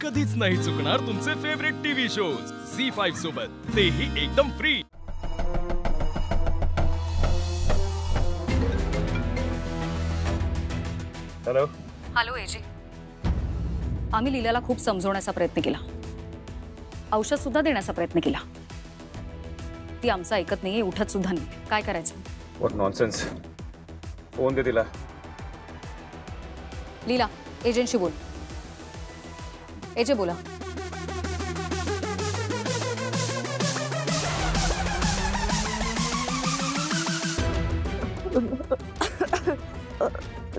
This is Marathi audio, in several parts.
कधीच नाही चुकणार तुमचे फेवरेट टीव्ही शोज झी5 सोबत, तेही एकदम फ्री। हॅलो हॅलो एजी, आम्ही लीलाला खूप समजवण्याचा प्रयत्न केला, औषध सुद्धा देण्याचा प्रयत्न केला, ती आमचं ऐकत नाहीये, उठत सुद्धा नाही। काय करायचं? What nonsense. फोन दे तिला। लीला, एजंटशी बोल। एजे बोला।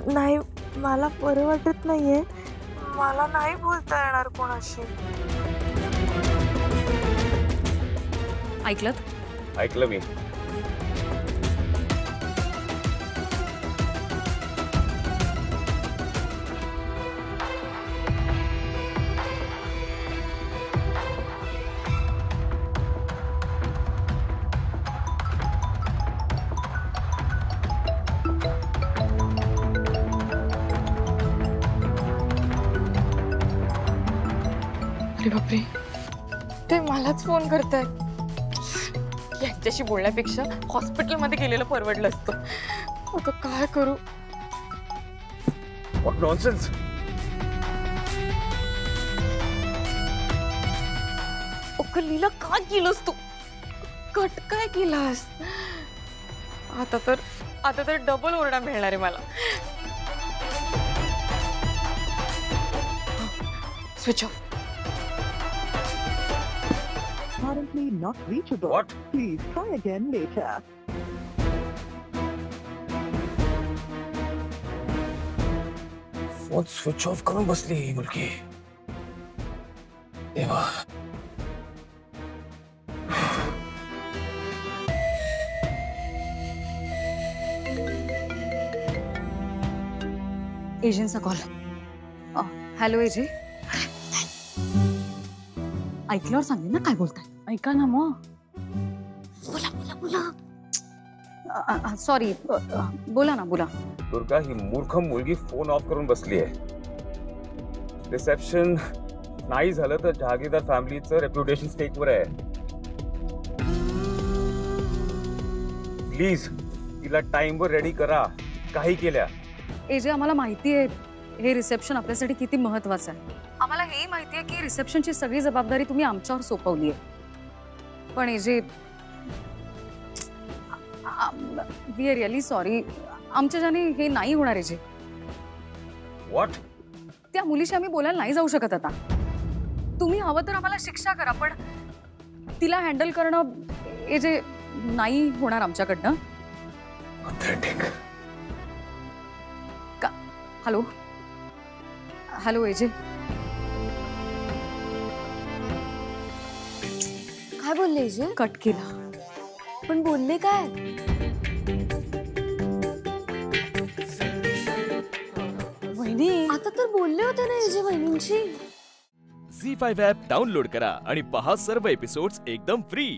नाही, मला बरं वाटत नाहीये, मला नाही बोलता येणार कोणाशी। ऐकलं मी। बापरे, ते मलाच फोन करतायत। यांच्याशी बोलण्यापेक्षा हॉस्पिटलमध्ये गेलेलं परवडलं असतं। आता काय करू? What nonsense. लीला, काय केलंस तू? कट काय केलास? आता तर डबल ओरडा मिळणार आहे मला। Switch off. Currently not reachable. What? Please try again later. Phone switch off करून बसली ही मुलगी। देवा। एजंटचा कॉल। हॅलो एजे, ऐकल्यावर सांगेन ना काय बोलताय। ऐका ना मग। बोला बोला बोला। सॉरी, बोला ना बोला। दुर्गा, ही मूर्ख मुलगी फोन ऑफ करून बसली आहे। रिसेप्शन नाही झालं तर जहागीरदार फॅमिलीचं रेप्युटेशन स्टेकवर आहे। प्लीज तिला टाइमवर रेडी करा, काही केल्या। एजे, आम्हाला माहिती आहे हे रिसेप्शन आपल्यासाठी किती महत्त्वाचं आहे। आम्हाला हेही माहिती आहे की रिसेप्शनची सगळी जबाबदारी तुम्ही आमच्यावर सोपवली आहे। पण AJ, we are really sorry, आमच्या ज्याने हे नाही होणार एजे। व्हॉट? त्या मुलीशी आम्ही बोलायला नाही जाऊ शकत आता। तुम्ही हवं तर आम्हाला शिक्षा करा, पण तिला हँडल करणं एजे नाही होणार आमच्याकडनं। हॅलो हॅलो एजे, काय बोलले एजे? कट केला। पण बोलले काय? वहिनी, आता तर बोलले होते ना एजे वहिनींची। झी5 ॲप डाउनलोड करा आणि पहा सर्व एपिसोड्स एकदम फ्री।